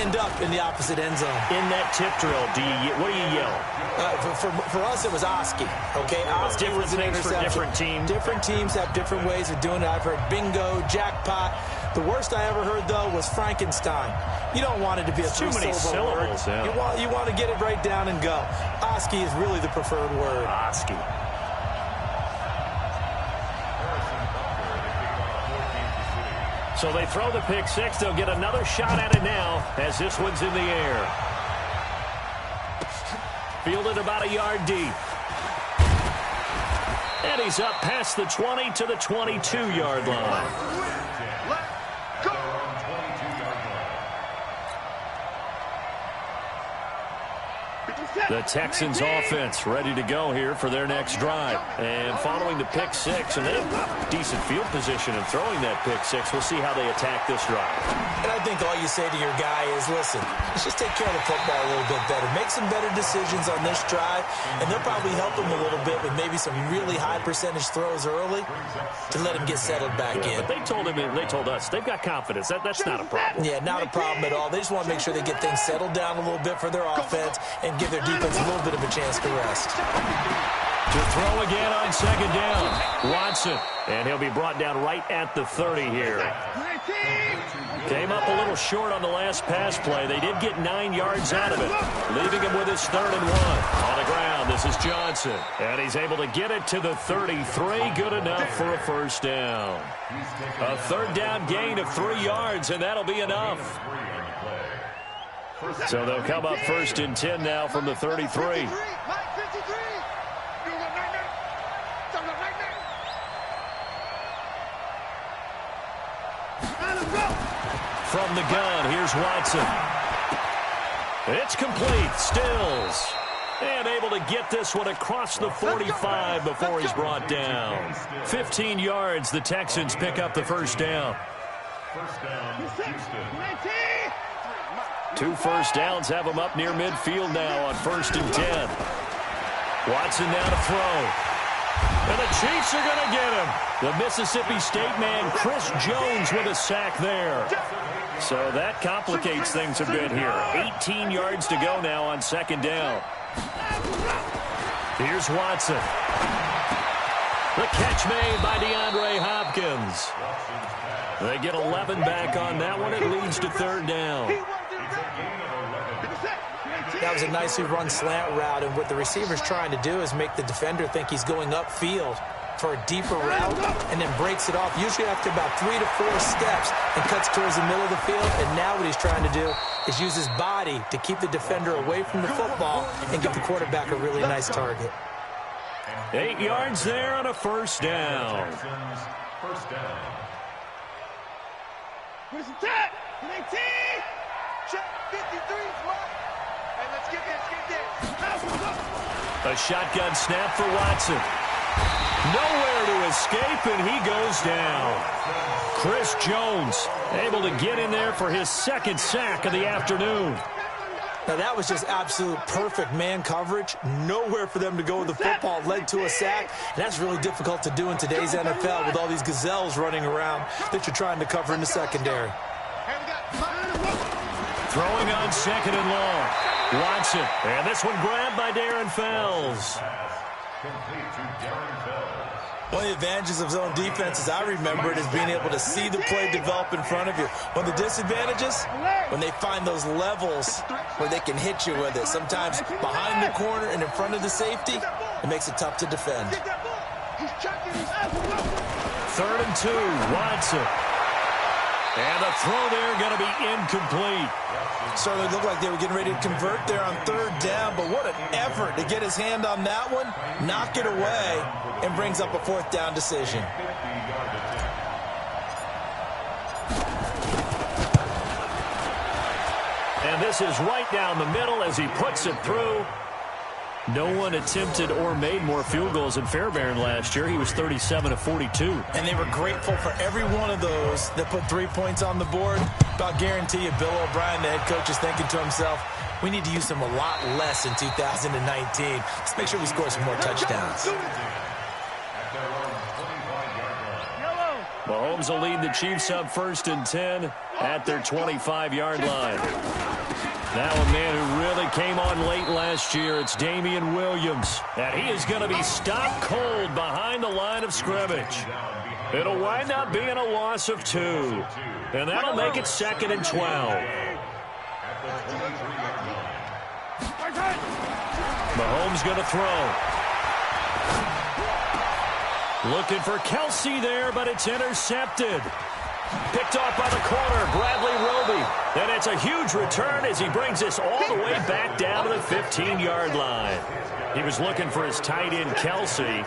end up in the opposite end zone. In that tip drill, what do you yell? For us, it was Oski. Okay, Oski was an interception. For different teams. Different teams have different ways of doing it. I've heard bingo, jackpot. The worst I ever heard, though, was Frankenstein. You don't want it to be a three-syllable word. Yeah. You want to get it right down and go. Oski is really the preferred word. Oski. So they throw the pick six. They'll get another shot at it now as this one's in the air. Fielded about a yard deep. And he's up past the 20 to the 22-yard line. The Texans offense ready to go here for their next drive. And following the pick six, and they have decent field position in throwing that pick six. We'll see how they attack this drive. And I think all you say to your guy is, listen, let's just take care of the football a little bit better. Make some better decisions on this drive, and they'll probably help him a little bit with maybe some really high percentage throws early to let him get settled back in. But they told us, they've got confidence. That's not a problem. Yeah, not a problem at all. They just want to make sure they get things settled down a little bit for their offense and give their defense a little bit of a chance to rest. To throw again on second down, Watson. And he'll be brought down right at the 30 here. Came up a little short on the last pass play. They did get 9 yards out of it, leaving him with his 3rd and 1. On the ground, this is Johnson. And he's able to get it to the 33. Good enough for a first down. A 3rd down gain of 3 yards, and that'll be enough. So they'll come up 1st and 10 now from the 33. From the gun, here's Watson. It's complete. Stills. And able to get this one across the 45 before he's brought down. 15 yards, the Texans pick up the first down. 2 first downs have them up near midfield now on 1st and 10. Watson now to throw. And the Chiefs are going to get him. The Mississippi State man, Chris Jones, with a sack there. So that complicates things a bit here. 18 yards to go now on 2nd down. Here's Watson. The catch made by DeAndre Hopkins. They get 11 back on that one. It leads to 3rd down. That was a nicely run slant route, and what the receiver's trying to do is make the defender think he's going upfield for a deeper route and then breaks it off, usually after about 3 to 4 steps, and cuts towards the middle of the field. And now what he's trying to do is use his body to keep the defender away from the football and give the quarterback a really nice target. 8 yards there on a 1st down. Here's the tap. 19. Check 53. And let's get this. A shotgun snap for Watson. Nowhere to escape, and he goes down. Chris Jones able to get in there for his 2nd sack of the afternoon. Now, that was just absolute perfect man coverage. Nowhere for them to go with the football. Led to a sack. And that's really difficult to do in today's NFL with all these gazelles running around that you're trying to cover in the secondary. Throwing on 2nd and long. Watson. And this one grabbed by Darren Fells. One of the advantages of zone defense, as I remember it, is being able to see the play develop in front of you. One of the disadvantages, when they find those levels where they can hit you with it. Sometimes behind the corner and in front of the safety, it makes it tough to defend. 3rd and 2, Watson. And the throw there going to be incomplete. Certainly looked like they were getting ready to convert there on 3rd down, but what an effort to get his hand on that one, knock it away, and brings up a 4th down decision. And this is right down the middle as he puts it through. No one attempted or made more field goals than Fairbairn last year. He was 37 of 42. And they were grateful for every one of those that put 3 points on the board. I'll guarantee you, Bill O'Brien, the head coach, is thinking to himself, we need to use them a lot less in 2019. Let's make sure we score some more touchdowns. Mahomes will lead the Chiefs up 1st and 10 at their 25-yard line. Now a man who really came on late last year, it's Damian Williams. And he is going to be stopped cold behind the line of scrimmage. It'll wind up being a loss of 2. And that'll make it 2nd and 12. Mahomes going to throw. Looking for Kelsey there, but it's intercepted. Picked off by the corner, Bradley Roby. And it's a huge return as he brings this all the way back down to the 15-yard line. He was looking for his tight end, Kelsey.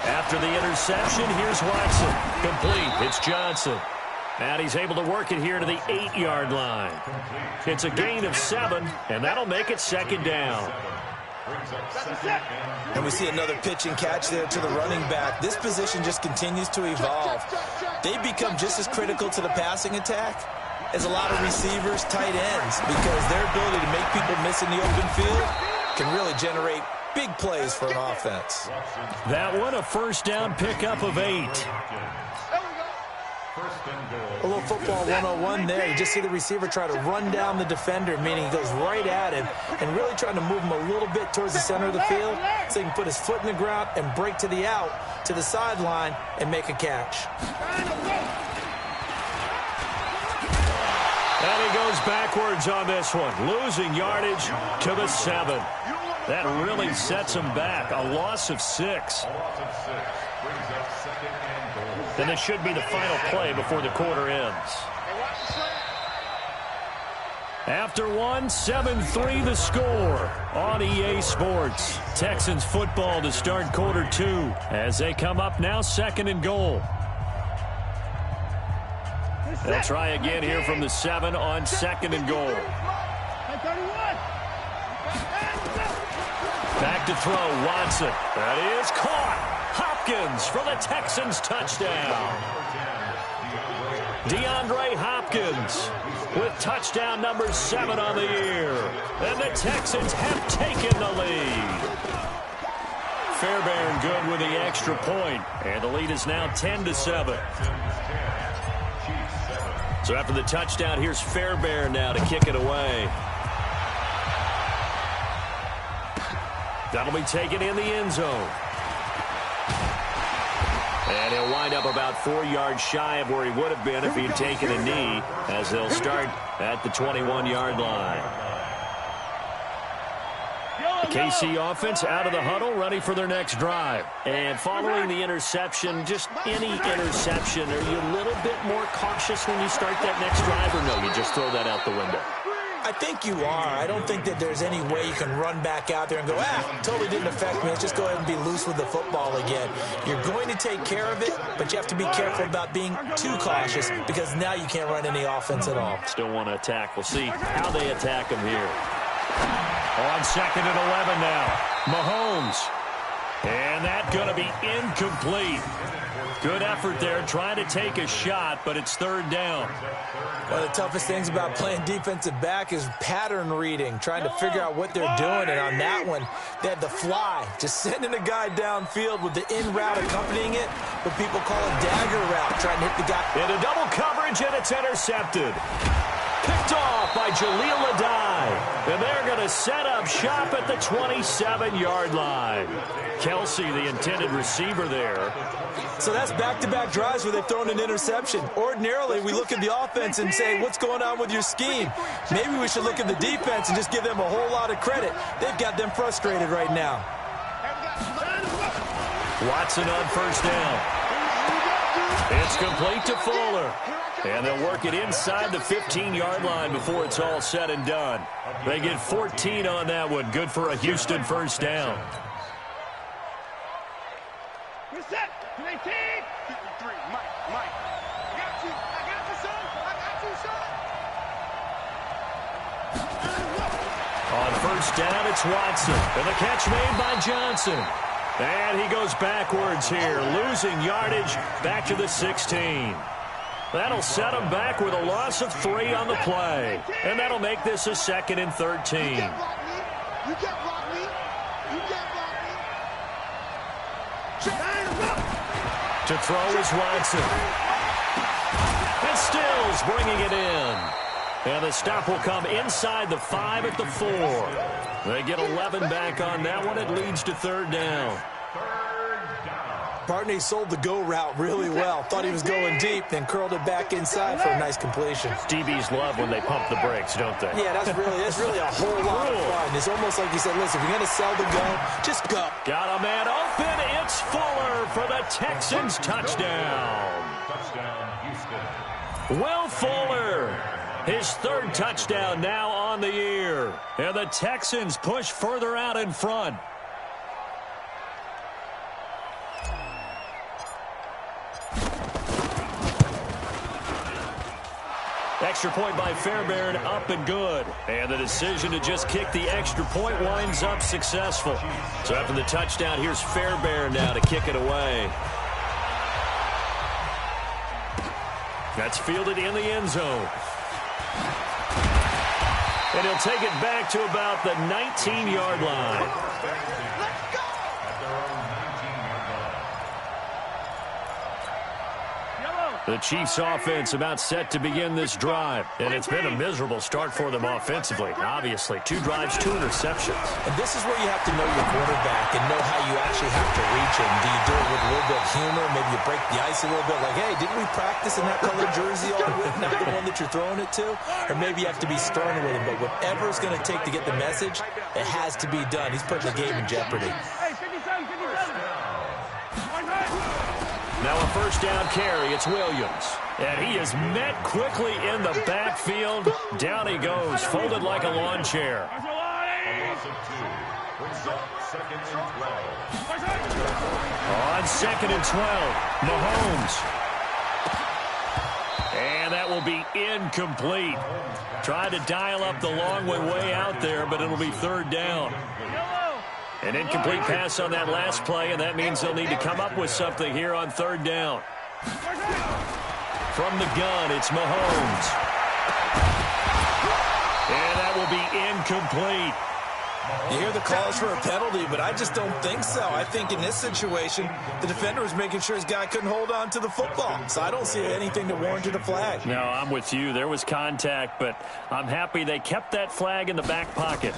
After the interception, here's Watson. Complete. It's Johnson. And he's able to work it here to the 8-yard line. It's a gain of 7, and that'll make it 2nd down. And we see another pitch and catch there to the running back. This position just continues to evolve. They become just as critical to the passing attack as a lot of receivers, tight ends, because their ability to make people miss in the open field can really generate big plays for an offense. That one, a 1st down pickup of 8. A little football 101 there. You just see the receiver try to run down the defender, meaning he goes right at him and really trying to move him a little bit towards the center of the field so he can put his foot in the ground and break to the out, to the sideline, and make a catch. And he goes backwards on this one, losing yardage to the 7. That really sets him back, a loss of 6. And this should be the final play before the quarter ends. After one, 7-3 the score on EA Sports. Texans football to start quarter 2 as they come up now 2nd and goal. They'll try again here from the 7 on 2nd and goal. Back to throw, Watson. That is caught. Hopkins for the Texans touchdown. DeAndre Hopkins with touchdown number 7 on the year. And the Texans have taken the lead. Fairbairn good with the extra point. And the lead is now 10-7. So after the touchdown, here's Fairbairn now to kick it away. That'll be taken in the end zone. And he'll wind up about 4 yards shy of where he would have been if he had taken a knee, as they'll start at the 21-yard line. The KC offense out of the huddle, ready for their next drive. And following the interception, just any interception, are you a little bit more cautious when you start that next drive, or no, you just throw that out the window? I think you are. I don't think that there's any way you can run back out there and go, totally didn't affect me. Let's just go ahead and be loose with the football again. You're going to take care of it, but you have to be careful about being too cautious because now you can't run any offense at all. Still want to attack. We'll see how they attack him here. On 2nd and 11 now. Mahomes. And that's going to be incomplete. Good effort there trying to take a shot, but it's 3rd down. One of the toughest things about playing defensive back is pattern reading, trying to figure out what they're doing. And on that one, they had the fly, just sending a guy downfield with the in route accompanying it, what people call a dagger route, trying to hit the guy. Into double coverage, and it's intercepted. Picked off by Jaleel Adai. And they're going to set up shop at the 27-yard line. Kelsey, the intended receiver there. So that's back-to-back drives where they've thrown an interception. Ordinarily, we look at the offense and say, what's going on with your scheme? Maybe we should look at the defense and just give them a whole lot of credit. They've got them frustrated right now. Watson on 1st down. It's complete to Fuller. And they'll work it inside the 15-yard line before it's all said and done. They get 14 on that one. Good for a Houston 1st down. Reset. 19. 53. Mike. I got you, son. On 1st down, it's Watson. And the catch made by Johnson. And he goes backwards here, losing yardage back to the 16. That'll set them back with a loss of 3 on the play. And that'll make this a 2nd and 13. You can't block me. You can't block me. You can't block me. To throw is Watson. And Stills bringing it in. And the stop will come inside the 5 at the 4. They get 11 back on that one. It leads to 3rd down. Barney sold the go route really well. Thought he was going deep, then curled it back inside for a nice completion. DBs love when they pump the brakes, don't they? Yeah, that's really a whole lot of fun. It's almost like he said, listen, if you're going to sell the go, just go. Got a man open. It's Fuller for the Texans touchdown. Will Fuller, his 3rd touchdown now on the year. And the Texans push further out in front. Extra point by Fairbairn, up and good. And the decision to just kick the extra point winds up successful. So after the touchdown, here's Fairbairn now to kick it away. That's fielded in the end zone. And he'll take it back to about the 19-yard line. The Chiefs' offense about set to begin this drive. And it's been a miserable start for them offensively. Obviously, 2 drives, 2 interceptions. And this is where you have to know your quarterback and know how you actually have to reach him. Do you do it with a little bit of humor? Maybe you break the ice a little bit. Like, hey, didn't we practice in that colored jersey all week? Not the one that you're throwing it to? Or maybe you have to be stern with him. But whatever it's going to take to get the message, it has to be done. He's putting the game in jeopardy. Now a 1st down carry. It's Williams. And he is met quickly in the backfield. Down he goes, folded like a lawn chair. On 2nd and 12, Mahomes. And that will be incomplete. Tried to dial up the long way out there, but it'll be 3rd down. An incomplete pass on that last play, and that means they'll need to come up with something here on 3rd down. From the gun, it's Mahomes. And that will be incomplete. You hear the calls for a penalty, but I just don't think so. I think in this situation, the defender was making sure his guy couldn't hold on to the football. So I don't see anything to warrant a flag. No, I'm with you. There was contact, but I'm happy they kept that flag in the back pocket.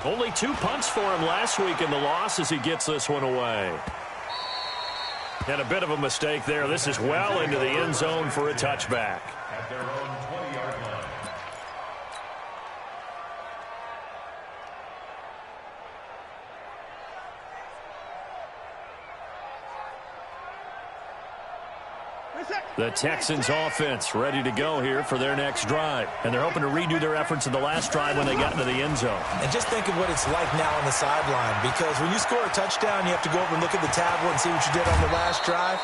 Only 2 punts for him last week in the loss as he gets this one away. And a bit of a mistake there. This is well into the end zone for a touchback. At their own 20-yard line. The Texans offense ready to go here for their next drive. And they're hoping to redo their efforts in the last drive when they got into the end zone. And just think of what it's like now on the sideline. Because when you score a touchdown, you have to go over and look at the tablet and see what you did on the last drive.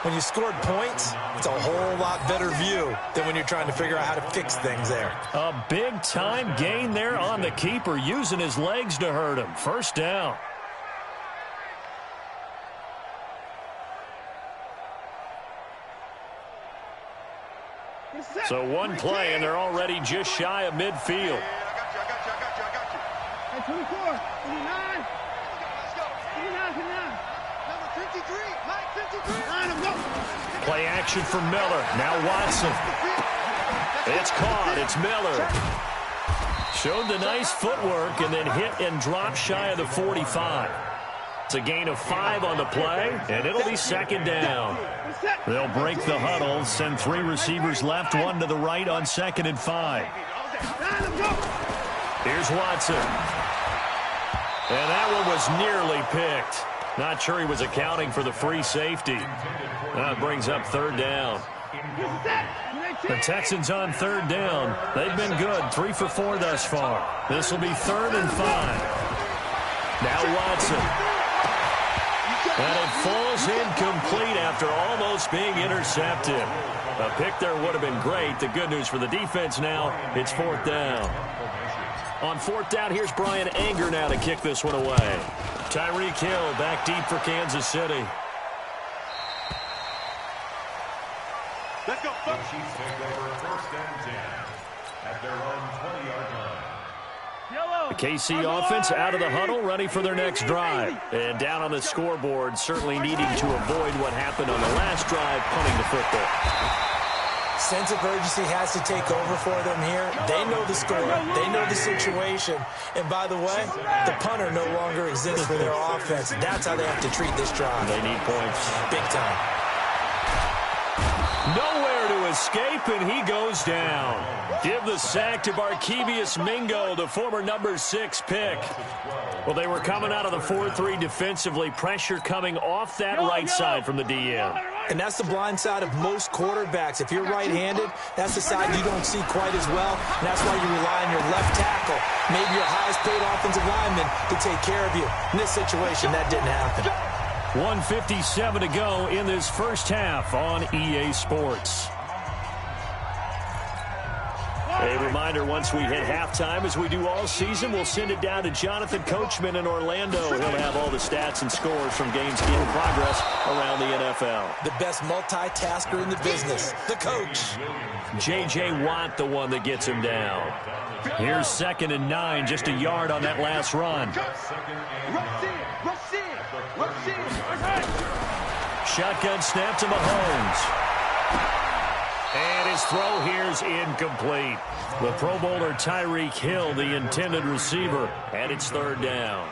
When you scored points, it's a whole lot better view than when you're trying to figure out how to fix things there. A big-time gain there on the keeper, using his legs to hurt him. 1st down. So 1 play, and they're already just shy of midfield. I got you. Hey, 24, 29. Let's go. 29. Number 53, Mike 53. Line him, go. Play action for Miller. Now Watson. It's caught. It's Miller. Showed the nice footwork and then hit and dropped shy of the 45. It's a gain of 5 on the play, and it'll be 2nd down. They'll break the huddle, send 3 receivers left, 1 to the right on 2nd and 5. Here's Watson. And that one was nearly picked. Not sure he was accounting for the free safety. That brings up 3rd down. The Texans on 3rd down. They've been good, 3 for 4 thus far. This will be 3rd and 5. Now Watson. And it falls incomplete after almost being intercepted. A pick there would have been great. The good news for the defense now, it's 4th down. On 4th down, here's Brian Anger now to kick this one away. Tyreek Hill back deep for Kansas City. KC offense out of the huddle, ready for their next drive. And down on the scoreboard, certainly needing to avoid what happened on the last drive, punting the football. Sense of urgency has to take over for them here. They know the score. They know the situation. And by the way, the punter no longer exists for their offense. That's how they have to treat this drive. They need points. Big time. Nowhere to escape, and he goes down. Give the sack to Barkevius Mingo, the former number 6 pick. Well, they were coming out of the 4-3 defensively. Pressure coming off that right side from the DM. And that's the blind side of most quarterbacks. If you're right-handed, that's the side you don't see quite as well. And that's why you rely on your left tackle, maybe your highest-paid offensive lineman, to take care of you. In this situation, that didn't happen. 1:57 to go in this first half on EA Sports. A reminder, once we hit halftime, as we do all season, we'll send it down to Jonathan Coachman in Orlando. He'll have all the stats and scores from games in progress around the NFL. The best multitasker in the business, the coach. J.J. Watt, the one that gets him down. Here's 2nd and 9, just a yard on that last run. Shotgun snap to Mahomes. And his throw here's incomplete. The Pro Bowler Tyreek Hill, the intended receiver, and it's 3rd down.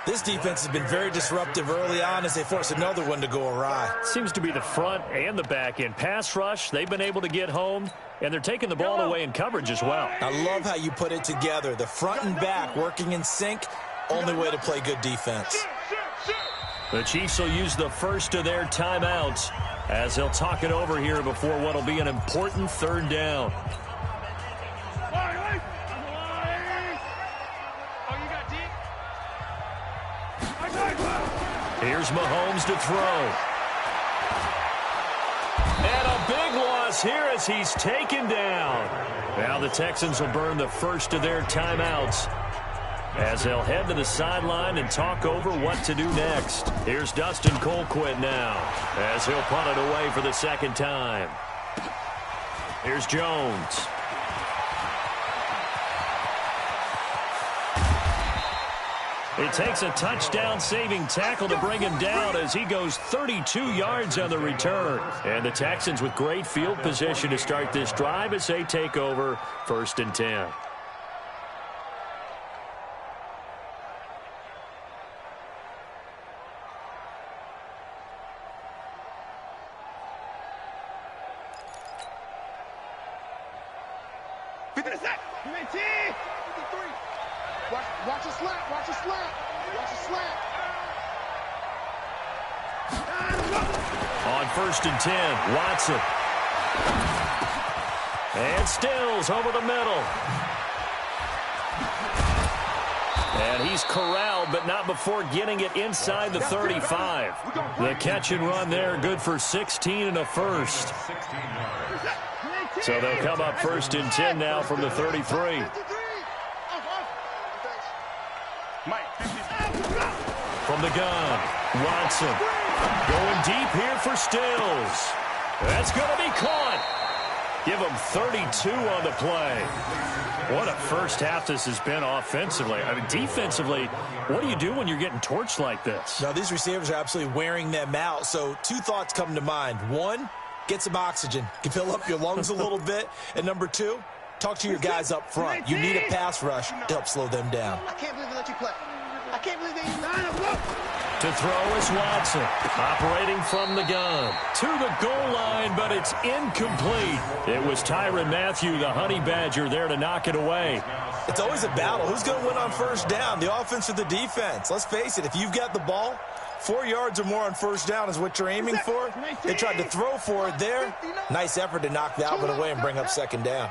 This defense has been very disruptive early on as they force another one to go awry. Seems to be the front and the back end. Pass rush, they've been able to get home, and they're taking the ball away in coverage as well. I love how you put it together. The front and back working in sync, only way to play good defense. The Chiefs will use the first of their timeouts as they'll talk it over here before what will be an important 3rd down. Here's Mahomes to throw. And a big loss here as he's taken down. Now the Texans will burn the first of their timeouts as they'll head to the sideline and talk over what to do next. Here's Dustin Colquitt now as he'll punt it away for the 2nd time. Here's Jones. It takes a touchdown-saving tackle to bring him down as he goes 32 yards on the return. And the Texans with great field position to start this drive as they take over 1st and 10. Watch a slap, watch a slap, watch a slap. On 1st and 10, Watson. And Stills over the middle. And he's corralled, but not before getting it inside the 35. The catch and run there, good for 16 and a first. So they'll come up 1st and 10 now from the 33. From the gun, Watson going deep here for Stills. That's going to be caught. Give him 32 on the play. What a first half this has been offensively. I mean, defensively, what do you do when you're getting torched like this? Now, these receivers are absolutely wearing them out. So 2 thoughts come to mind. 1, get some oxygen. Can fill up your lungs a little bit. And number 2, talk to your guys up front. You need a pass rush to help slow them down. I can't believe they let you play. I can't believe they To throw is Watson, operating from the gun. To the goal line, but it's incomplete. It was Tyrann Mathieu, the Honey Badger, there to knock it away. It's always a battle. Who's going to win on 1st down, the offense or the defense? Let's face it, if you've got the ball, 4 yards or more on 1st down is what you're aiming for. They tried to throw for it there. Nice effort to knock that one away and bring up 2nd down.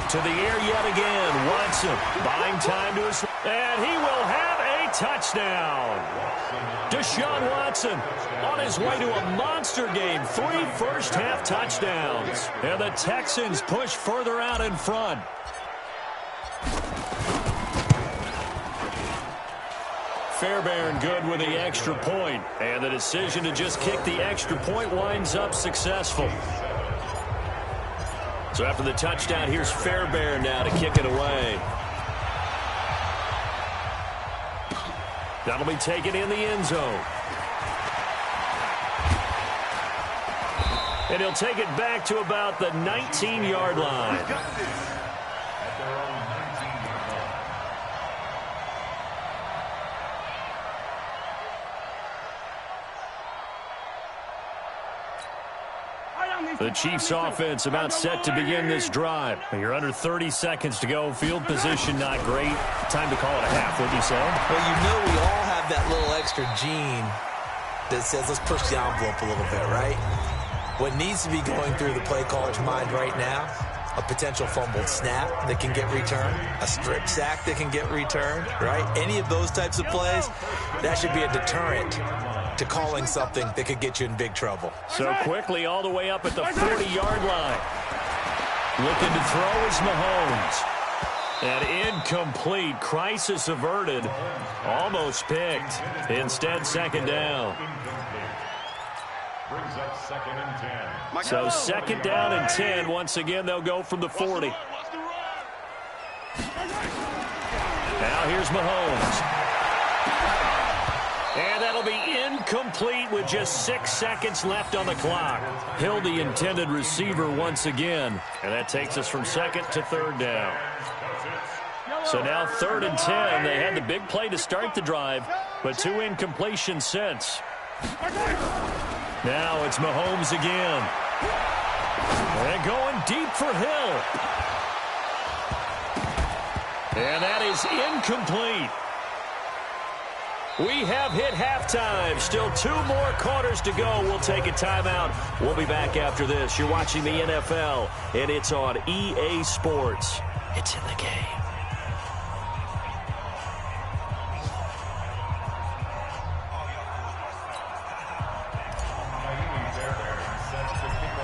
To the air yet again, Watson buying time to his, and he will have a touchdown. Deshaun Watson on his way to a monster game, 3 first-half touchdowns. And the Texans push further out in front. Fairbairn good with the extra point. And the decision to just kick the extra point winds up successful. So after the touchdown, here's Fairbairn now to kick it away. That'll be taken in the end zone. And he'll take it back to about the 19-yard line. The Chiefs offense about set to begin this drive. You're under 30 seconds to go. Field position not great. Time to call it a half, wouldn't you say? Well, you know we all have that little extra gene that says let's push the envelope a little bit, right? What needs to be going through the play caller's mind right now, a potential fumbled snap that can get returned, a strip sack that can get returned, right? Any of those types of plays, that should be a deterrent to calling something that could get you in big trouble. So quickly all the way up at the 40-yard line. Looking to throw is Mahomes. And incomplete. Crisis averted. Almost picked. Instead, second down. Brings up 2nd and 10. So 2nd down and 10. Once again, they'll go from the 40. Now here's Mahomes. And that'll be incomplete with just 6 seconds left on the clock. Hill, the intended receiver once again. And that takes us from 2nd to 3rd down. So now 3rd and 10. They had the big play to start the drive, but 2 incompletions since. Now it's Mahomes again. And going deep for Hill. And that is incomplete. We have hit halftime. Still 2 more quarters to go. We'll take a timeout. We'll be back after this. You're watching the NFL, and it's on EA Sports. It's in the game.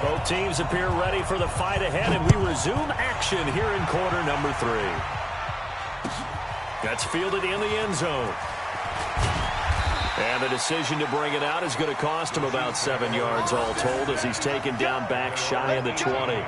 Both teams appear ready for the fight ahead, and we resume action here in quarter number 3. That's fielded in the end zone. And the decision to bring it out is going to cost him about 7 yards all told as he's taken down back shy of the 20.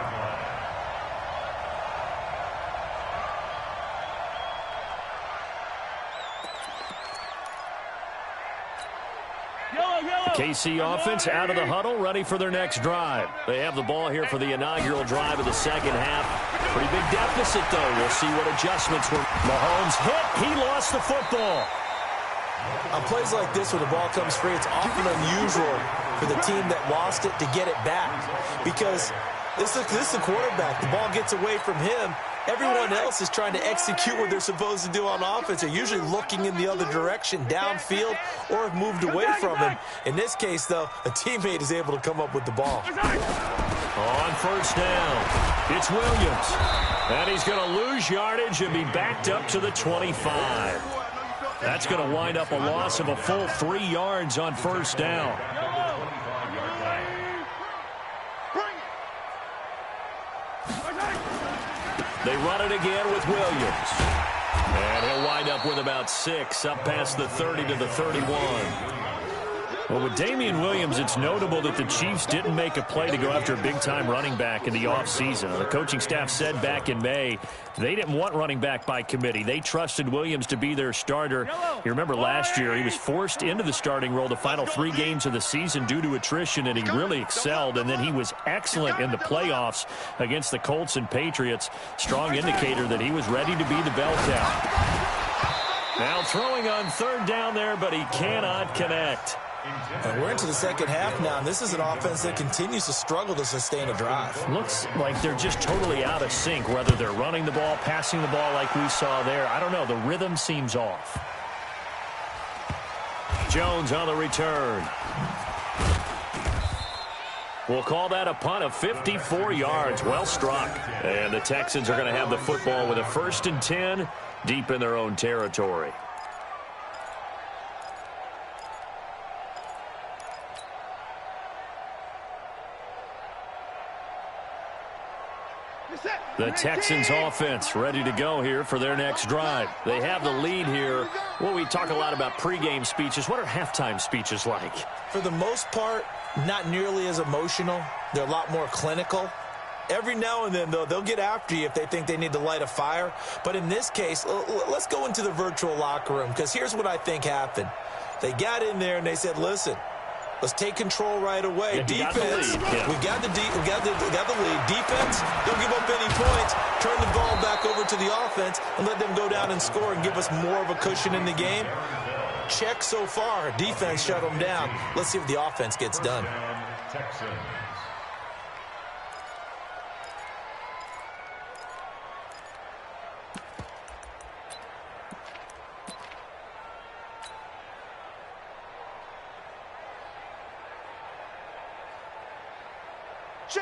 KC offense out of the huddle, ready for their next drive. They have the ball here for the inaugural drive of the second half. Pretty big deficit, though. We'll see what adjustments were. Mahomes hit. He lost the football. On plays like this where the ball comes free, it's often unusual for the team that lost it to get it back. Because this is the quarterback. The ball gets away from him. Everyone else is trying to execute what they're supposed to do on offense. They're usually looking in the other direction, downfield, or have moved away from him. In this case, though, a teammate is able to come up with the ball. On first down, it's Williams. And he's going to lose yardage and be backed up to the 25. That's going to wind up a loss of a full 3 yards on first down. They run it again with Williams. And he'll wind up with about 6, up past the 30 to the 31. Well, with Damian Williams, it's notable that the Chiefs didn't make a play to go after a big-time running back in the offseason. The coaching staff said back in May they didn't want running back by committee. They trusted Williams to be their starter. You remember last year he was forced into the starting role the final 3 games of the season due to attrition, and he really excelled. And then he was excellent in the playoffs against the Colts and Patriots. Strong indicator that he was ready to be the bell cow. Now throwing on third down there, but he cannot connect. And we're into the second half now, and this is an offense that continues to struggle to sustain a drive. Looks like they're just totally out of sync, whether they're running the ball, passing the ball like we saw there. I don't know. The rhythm seems off. Jones on the return. We'll call that a punt of 54 yards. Well struck. And the Texans are going to have the football with a 1st and 10 deep in their own territory. The Texans offense ready to go here for their next drive. They have the lead here. Well, we talk a lot about pregame speeches. What are halftime speeches like? For the most part, not nearly as emotional. They're a lot more clinical. Every now and then, though, they'll get after you if they think they need to light a fire. But in this case, let's go into the virtual locker room, because here's what I think happened. They got in there and they said, listen, let's take control right away. Yeah, Defense, we've got the lead. Defense, don't give up any points. Turn the ball back over to the offense and let them go down and score and give us more of a cushion in the game. Check so far. Defense shut them down. Let's see if the offense gets done.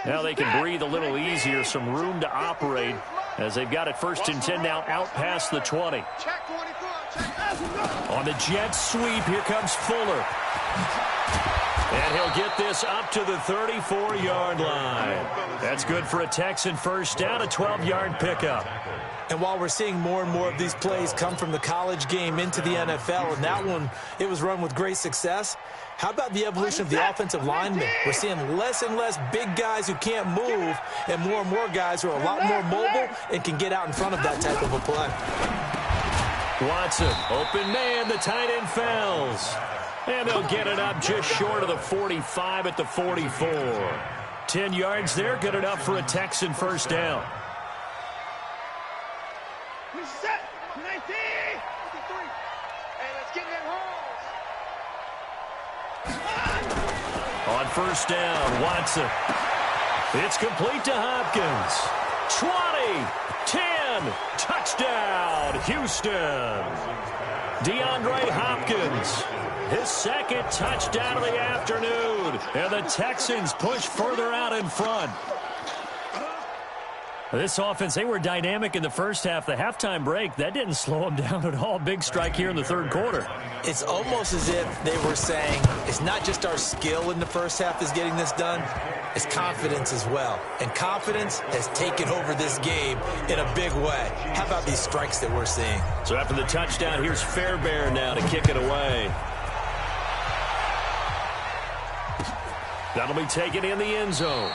Now they can breathe a little easier, some room to operate as they've got it 1st and 10 now out past the 20. On the jet sweep, here comes Fuller. And he'll get this up to the 34-yard line. That's good for a Texan first down, a 12-yard pickup. And while we're seeing more and more of these plays come from the college game into the NFL, and that one, it was run with great success, how about the evolution of the offensive linemen? We're seeing less and less big guys who can't move, and more guys who are a lot more mobile and can get out in front of that type of a play. Watson, open man, the tight end fouls. And they'll get it up just short of the 45 at the 44. 10 yards there, good enough for a Texan first down. Set. 19. Hey, let's get that home. On first down, Watson. It's complete to Hopkins. 20, 10, touchdown, Houston. DeAndre Hopkins, his 2nd touchdown of the afternoon. And the Texans push further out in front. This offense, they were dynamic in the first half. The halftime break, that didn't slow them down at all. Big strike here in the 3rd quarter. It's almost as if they were saying, it's not just our skill in the first half that's getting this done, it's confidence as well. And confidence has taken over this game in a big way. How about these strikes that we're seeing? So after the touchdown, here's Fairbairn now to kick it away. That'll be taken in the end zone.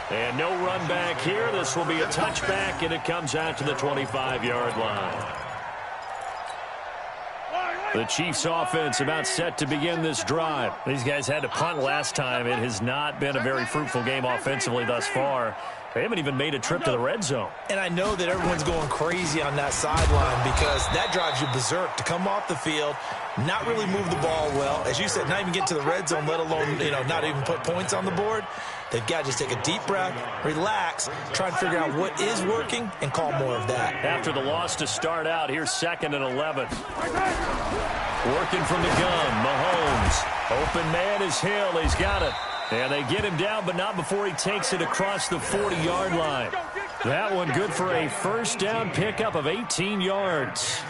And no run back here. This will be a touchback, and it comes out to the 25-yard line. The Chiefs offense about set to begin this drive. These guys had to punt last time. It has not been a very fruitful game offensively thus far. They haven't even made a trip to the red zone. And I know that everyone's going crazy on that sideline because that drives you berserk to come off the field, not really move the ball well. As you said, not even get to the red zone, let alone, not even put points on the board. They've got to just take a deep breath, relax, try and figure out what is working, and call more of that. After the loss to start out, here's 2nd and 11. Working from the gun, Mahomes. Open man is Hill. He's got it. And they get him down, but not before he takes it across the 40-yard line. That one good for a first down pickup of 18 yards.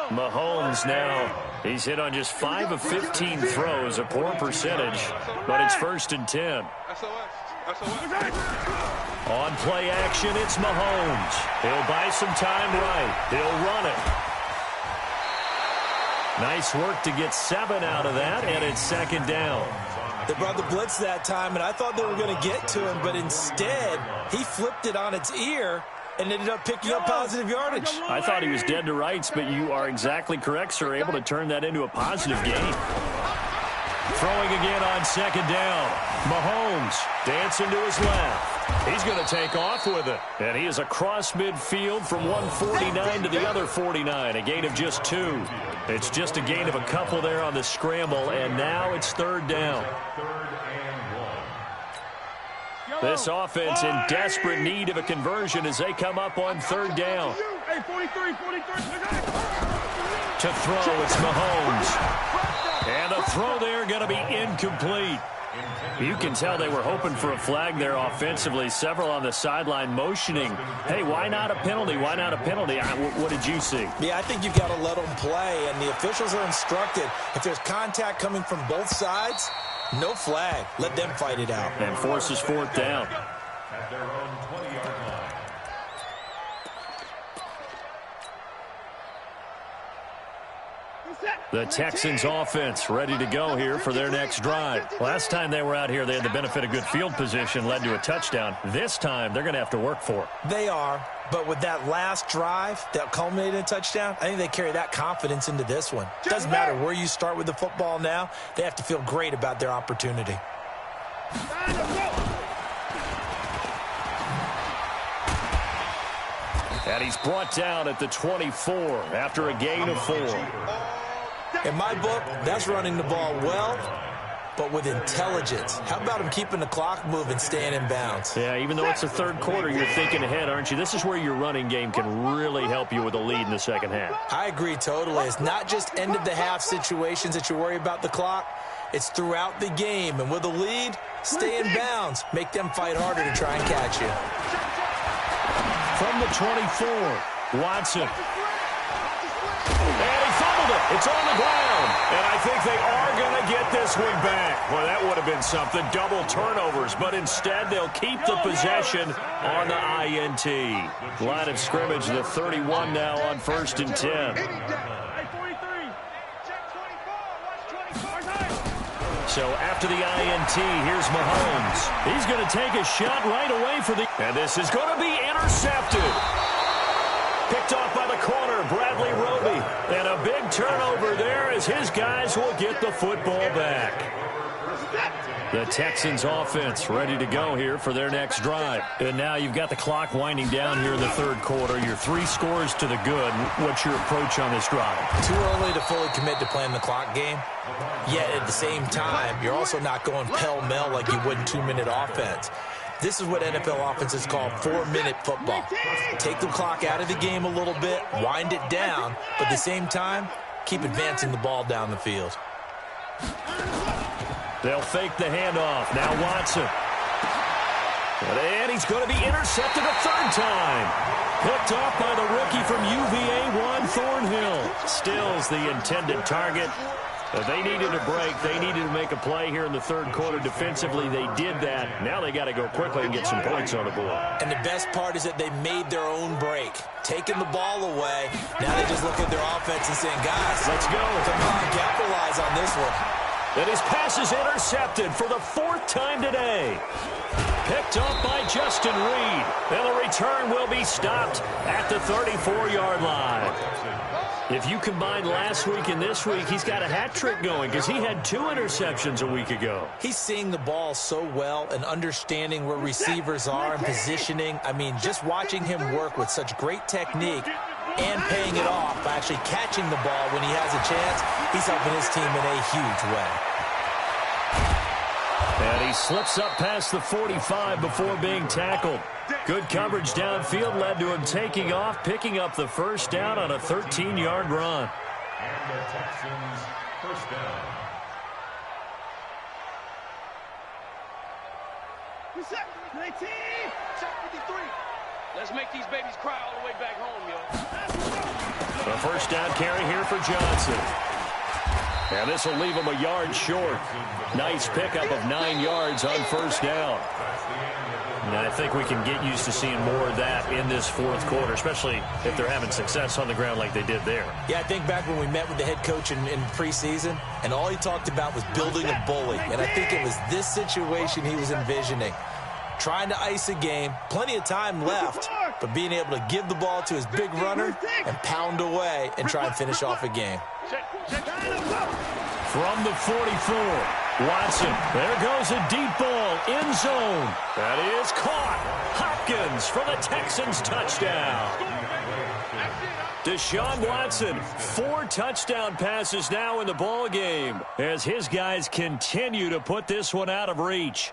Mahomes now, he's hit on just 5 of 15 throws, a poor percentage, but it's 1st and 10. On play action, it's Mahomes. He'll buy some time right. He'll run it. Nice work to get 7 out of that, and it's 2nd down. They brought the blitz that time, and I thought they were going to get to him, but instead, he flipped it on its ear and ended up picking up positive yardage. I thought he was dead to rights, but you are exactly correct, sir. Able to turn that into a positive gain. Throwing again on 2nd down. Mahomes dancing to his left. He's going to take off with it. And he is across midfield from one 49 to the other 49. A gain of just 2. It's just a gain of a couple there on the scramble, and now it's 3rd down. This offense in desperate need of a conversion as they come up on 3rd down. To throw, it's Mahomes. And the throw there going to be incomplete. You can tell they were hoping for a flag there offensively. Several on the sideline motioning, hey, why not a penalty? Why not a penalty? What did you see? Yeah, I think you've got to let them play, and the officials are instructed. If there's contact coming from both sides, no flag. Let them fight it out. And forces 4th down. The Texans offense ready to go here for their next drive. Last time they were out here, they had the benefit of good field position, led to a touchdown. This time, they're going to have to work for it. They are, but with that last drive that culminated in a touchdown, I think they carry that confidence into this one. Doesn't matter where you start with the football now, they have to feel great about their opportunity. And he's brought down at the 24 after a gain of 4. In my book, that's running the ball well, but with intelligence. How about him keeping the clock moving, staying in bounds? Yeah, even though it's the third quarter, you're thinking ahead, aren't you? This is where your running game can really help you with a lead in the second half. I agree totally. It's not just end-of-the-half situations that you worry about the clock. It's throughout the game. And with a lead, stay in bounds. Make them fight harder to try and catch you. From the 24, Watson. And he fumbled it. It's on the ground. And I think they are going to get this one back. Well, that would have been something. Double turnovers. But instead, they'll keep the possession on the INT. Line of scrimmage, the 31 now on 1st and 10. So after the INT, here's Mahomes. He's going to take a shot right away for the... And this is going to be intercepted. Picked off by the corner, Bradley Roby. And a big turnover there as his guys will get the football back. The Texans offense ready to go here for their next drive. And now you've got the clock winding down here in the third quarter. Your 3 scores to the good. What's your approach on this drive? Too early to fully commit to playing the clock game. Yet at the same time, you're also not going pell-mell like you would in 2-minute offense. This is what NFL offenses call 4-minute football. Take the clock out of the game a little bit, wind it down, but at the same time, keep advancing the ball down the field. They'll fake the handoff. Now Watson. And he's going to be intercepted a third time. Picked off by the rookie from UVA, Juan Thornhill. Stills the intended target. They needed a break. They needed to make a play here in the third quarter. Defensively, they did that. Now they got to go quickly and get some points on the board. And the best part is that they made their own break. Taking the ball away. Now they just look at their offense and saying, guys, let's go. Come on, capitalize on this one. And his pass is intercepted for the 4th time today. Picked up by Justin Reed. And the return will be stopped at the 34-yard line. If you combine last week and this week, he's got a hat trick going because he had 2 interceptions a week ago. He's seeing the ball so well and understanding where receivers are and positioning. I mean, just watching him work with such great technique and paying it off by actually catching the ball when he has a chance, he's helping his team in a huge way. And he slips up past the 45 before being tackled. Good coverage downfield led to him taking off, picking up the first down on a 13-yard run. And the Texans first down. Reset. 19. Check 53. Let's make these babies cry all the way back home, yo. A first down carry here for Johnson. And this will leave him a yard short. Nice pickup of 9 yards on first down. And I think we can get used to seeing more of that in this fourth quarter, especially if they're having success on the ground like they did there. Yeah, I think back when we met with the head coach in preseason, and all he talked about was building a bully. And I think it was this situation he was envisioning. Trying to ice a game, plenty of time left, but being able to give the ball to his big runner and pound away and try and finish off a game. From the 44, Watson. There goes a deep ball, end zone. That is caught. Hopkins for the Texans touchdown. Deshaun Watson, 4 touchdown passes now in the ball game as his guys continue to put this one out of reach.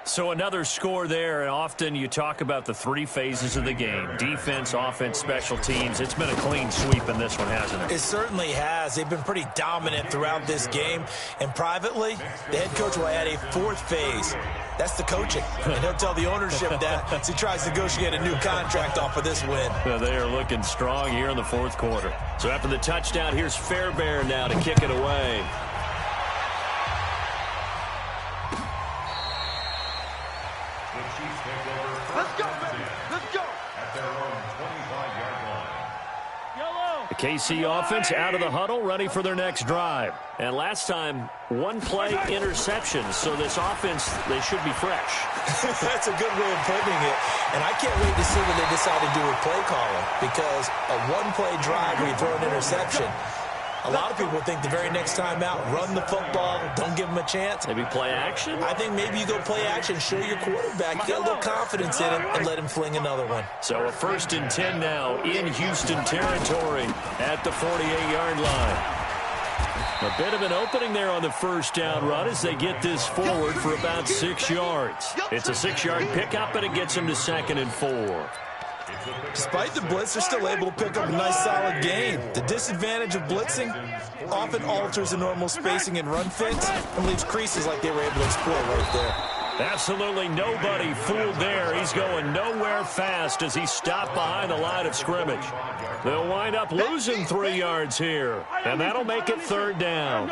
So another score there, and often you talk about the 3 phases of the game. Defense, offense, special teams. It's been a clean sweep in this one, hasn't it? It certainly has. They've been pretty dominant throughout this game. And privately, the head coach will add a 4th phase. That's the coaching. And he'll tell the ownership that as he tries to negotiate a new contract off of this win. Well, they are looking strong here in the fourth quarter. So after the touchdown, here's Fairbairn now to kick it away. The KC offense out of the huddle, ready for their next drive. And last time, one-play interception. So this offense, they should be fresh. That's a good way of putting it. And I can't wait to see what they decide to do with play calling. Because a one-play drive where you throw an interception, a lot of people think the very next time out, run the football, don't give them a chance. Maybe play action? I think maybe you go play action, show your quarterback, get a little confidence in him, and let him fling another one. So a 1st and 10 now in Houston territory at the 48-yard line. A bit of an opening there on the first down run as they get this forward for about 6 yards. It's a 6-yard pickup, and it gets them to 2nd and 4. Despite the blitz, they're still able to pick up a nice, solid gain. The disadvantage of blitzing often alters the normal spacing and run fits and leaves creases like they were able to exploit right there. Absolutely nobody fooled there. He's going nowhere fast as he stopped behind the line of scrimmage. They'll wind up losing 3 yards here, and that'll make it 3rd down.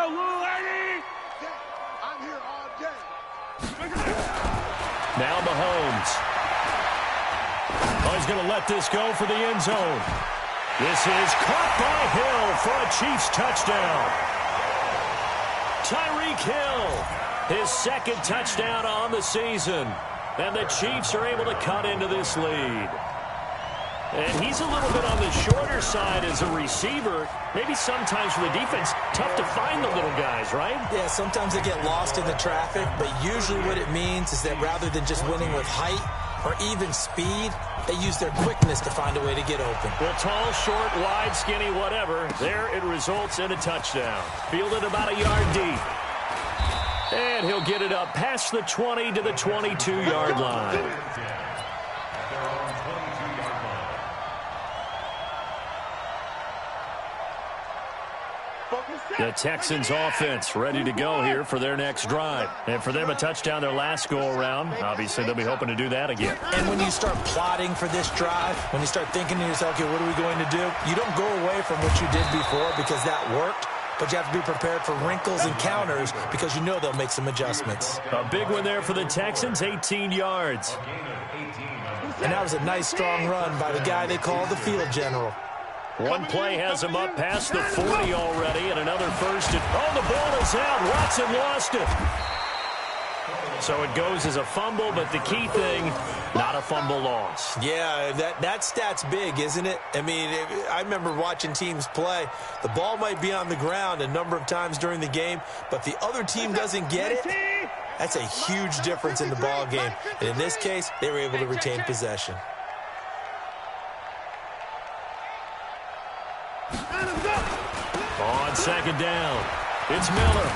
Now Mahomes. Oh, he's going to let this go for the end zone. This is caught by Hill for a Chiefs touchdown. Tyreek Hill, his 2nd touchdown on the season. And the Chiefs are able to cut into this lead. And he's a little bit on the shorter side as a receiver. Maybe sometimes for the defense, tough to find the little guys, right? Yeah, sometimes they get lost in the traffic, but usually what it means is that rather than just winning with height or even speed, they use their quickness to find a way to get open. Well, tall, short, wide, skinny, whatever. There it results in a touchdown. Fielded about a yard deep. And he'll get it up past the 20 to the 22-yard line. The Texans offense ready to go here for their next drive. And for them, a touchdown their last go-around. Obviously, they'll be hoping to do that again. And when you start plotting for this drive, when you start thinking to yourself, okay, what are we going to do? You don't go away from what you did before because that worked. But you have to be prepared for wrinkles and counters because you know they'll make some adjustments. A big one there for the Texans, 18 yards. And that was a nice, strong run by the guy they call the field general. One play has him up past the 40 already, and another first. Oh, the ball is out. Watson lost it. So it goes as a fumble, but the key thing, not a fumble loss. Yeah, that stat's big, isn't it? I mean, I remember watching teams play. The ball might be on the ground a number of times during the game, but the other team doesn't get it. That's a huge difference in the ball game. And in this case, they were able to retain possession. On 2nd down, it's Miller.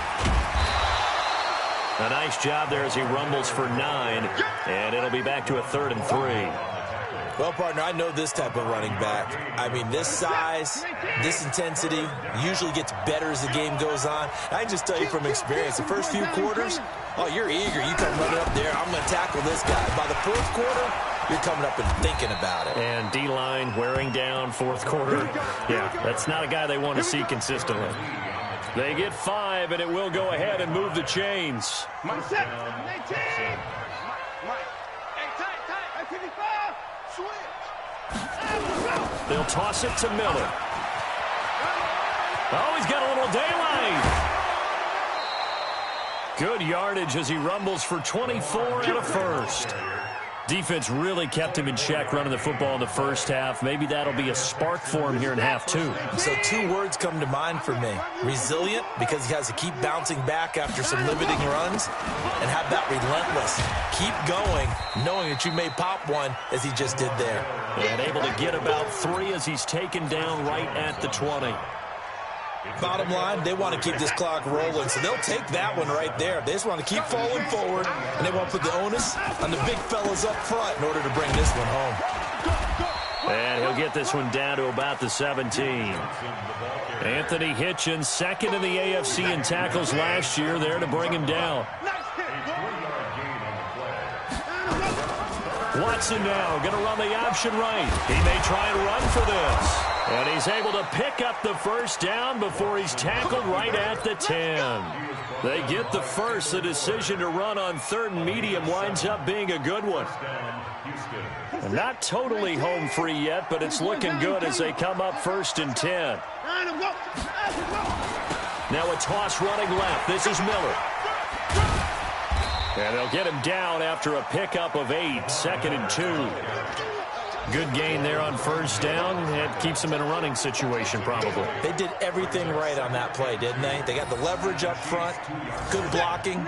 A nice job there as he rumbles for 9, and it'll be back to a 3rd and 3. Well, partner, I know this type of running back. I mean, this size, this intensity usually gets better as the game goes on. I can just tell you from experience, the first few quarters, oh, you're eager. You come running up there, I'm going to tackle this guy. By the 4th quarter, you're coming up and thinking about it. And D-line wearing down 4th quarter. Yeah, that's not a guy they want to see consistently. They get 5, and it will go ahead and move the chains. They'll toss it to Miller. Oh, he's got a little daylight. Good yardage as he rumbles for 24 and a first. Defense really kept him in check running the football in the first half. Maybe that'll be a spark for him here in half 2. So 2 words come to mind for me. Resilient, because he has to keep bouncing back after some limiting runs. And how about relentless? Keep going, knowing that you may pop one as he just did there. And able to get about 3 as he's taken down right at the 20. Bottom line, they want to keep this clock rolling, so they'll take that one right there. They just want to keep falling forward, and they want to put the onus on the big fellas up front in order to bring this one home. And he'll get this one down to about the 17. Anthony Hitchens, 2nd in the AFC in tackles last year, there to bring him down. Watson now going to run the option right. He may try and run for this. And he's able to pick up the first down before he's tackled right at the 10. They get the first. The decision to run on 3rd and medium winds up being a good one. And not totally home free yet, but it's looking good as they come up 1st and 10. Now a toss running left. This is Miller. And they'll get him down after a pickup of 8, 2nd and 2. Good gain there on 1st down. It keeps them in a running situation probably. They did everything right on that play, didn't they? They got the leverage up front, good blocking,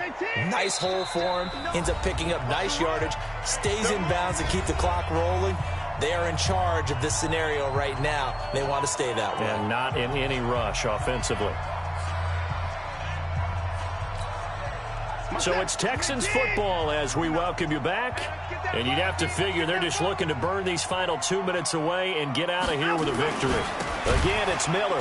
nice hole for him, ends up picking up nice yardage, stays in bounds to keep the clock rolling. They are in charge of this scenario right now. They want to stay that way. And not in any rush offensively. So it's Texans football as we welcome you back. And you'd have to figure they're just looking to burn these final 2 minutes away and get out of here with a victory. Again, it's Miller.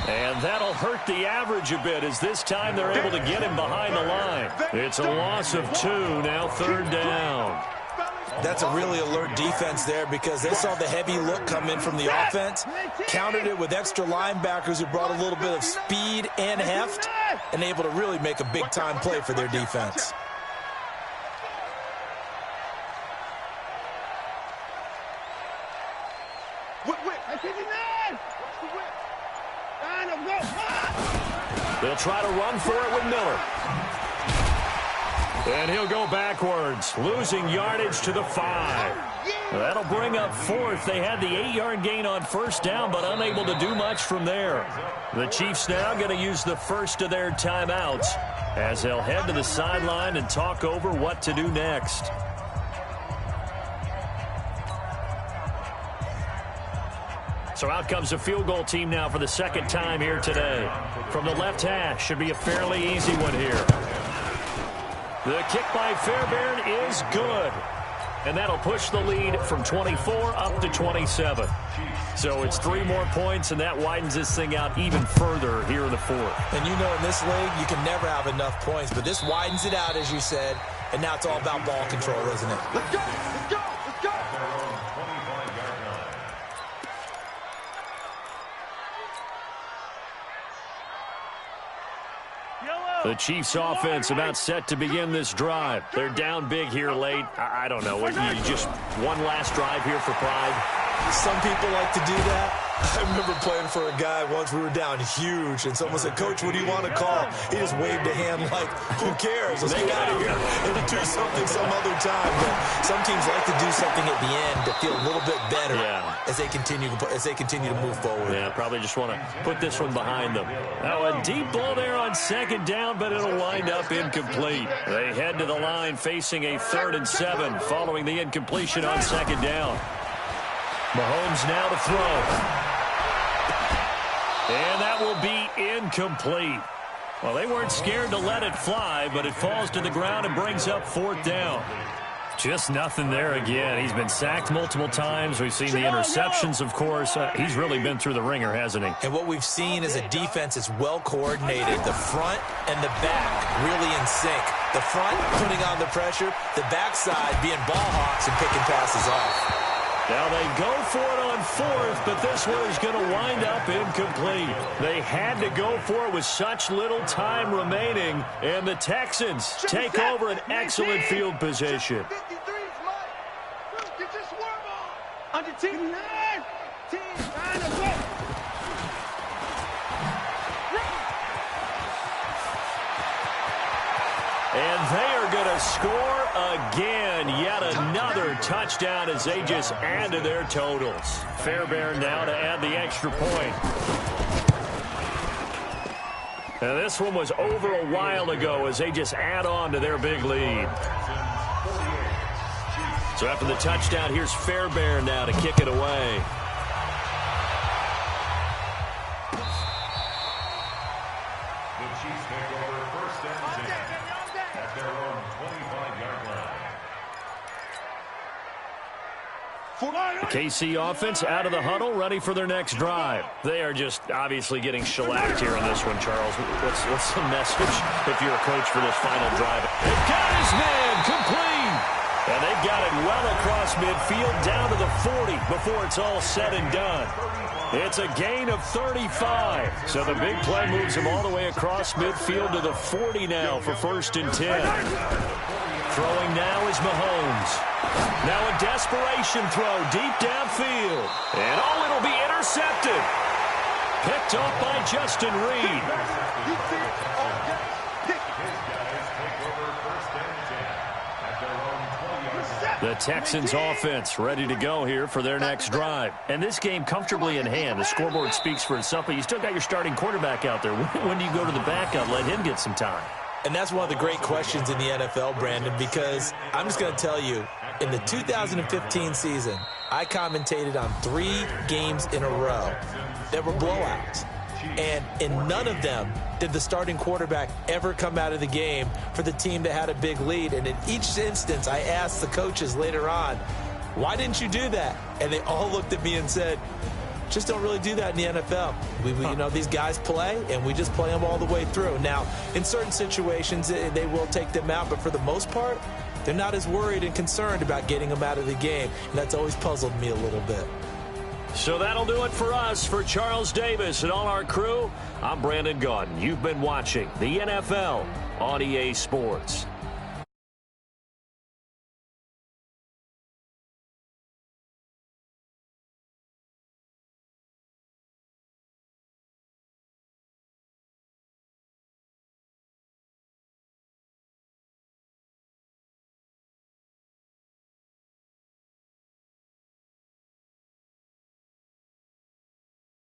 And that'll hurt the average a bit as this time they're able to get him behind the line. It's a loss of 2, now 3rd down. That's a really alert defense there because they saw the heavy look come in from the offense, countered it with extra linebackers who brought a little bit of speed and heft, and able to really make a big-time play for their defense. They'll try to run for it with Miller. And he'll go backwards, losing yardage to the 5. That'll bring up 4th. They had the 8-yard gain on 1st down, but unable to do much from there. The Chiefs now going to use the first of their timeouts as they'll head to the sideline and talk over what to do next. So out comes the field goal team now for the 2nd time here today. From the left hash, should be a fairly easy one here. The kick by Fairbairn is good. And that'll push the lead from 24 up to 27. So it's 3 more points, and that widens this thing out even further here in the 4th. And you know in this league, you can never have enough points, but this widens it out, as you said, and now it's all about ball control, isn't it? Let's go! Let's go! Let's go! The Chiefs offense about set to begin this drive. They're down big here late. I don't know. You just one last drive here for pride. Some people like to do that. I remember playing for a guy once. We were down huge, and someone said, "Coach, what do you want to call?" He just waved a hand like, "Who cares? Let's get out of here and do something some other time." But some teams like to do something at the end to feel a little bit better as they continue to move forward. Yeah, probably just want to put this one behind them. Now a deep ball there on 2nd down, but it'll wind up incomplete. They head to the line facing a 3rd and 7 following the incompletion on 2nd down. Mahomes now to throw. And that will be incomplete. Well, they weren't scared to let it fly, but it falls to the ground and brings up 4th down. Just nothing there again. He's been sacked multiple times. We've seen the interceptions, of course. He's really been through the ringer, hasn't he? And what we've seen is a defense that's well coordinated. The front and the back really in sync. The front putting on the pressure, the backside being ball hawks and picking passes off. Now they go for it on 4th, but this one is going to wind up incomplete. They had to go for it with such little time remaining, and the Texans take over an excellent field position. 53 is mine. Get your swerve on. Under team 9. Team 9 is up. And they are going to score again. Yet another touchdown as they just add to their totals. Fairbairn now to add the extra point. And this one was over a while ago as they just add on to their big lead. So after the touchdown, here's Fairbairn now to kick it away. KC offense out of the huddle, ready for their next drive. They are just obviously getting shellacked here in this one, Charles. What's the message if you're a coach for this final drive? They've got his man complete. And they've got it well across midfield down to the 40 before it's all said and done. It's a gain of 35. So the big play moves him all the way across midfield to the 40 now for 1st and 10. Throwing now is Mahomes. Now a desperation throw deep downfield. And it'll be intercepted. Picked off by Justin Reed. The Texans offense ready to go here for their next drive. And this game comfortably in hand. The scoreboard speaks for itself, but you still got your starting quarterback out there. When do you go to the backup, let him get some time? And that's one of the great questions in the NFL, Brandon, because I'm just going to tell you, in the 2015 season, I commentated on 3 games in a row that were blowouts. And in none of them did the starting quarterback ever come out of the game for the team that had a big lead. And in each instance, I asked the coaches later on, why didn't you do that? And they all looked at me and said, just don't really do that in the NFL. You know, these guys play, and we just play them all the way through. Now, in certain situations, they will take them out, but for the most part, they're not as worried and concerned about getting them out of the game. And that's always puzzled me a little bit. So that'll do it for us. For Charles Davis and all our crew, I'm Brandon Gaudin. You've been watching the NFL on EA Sports.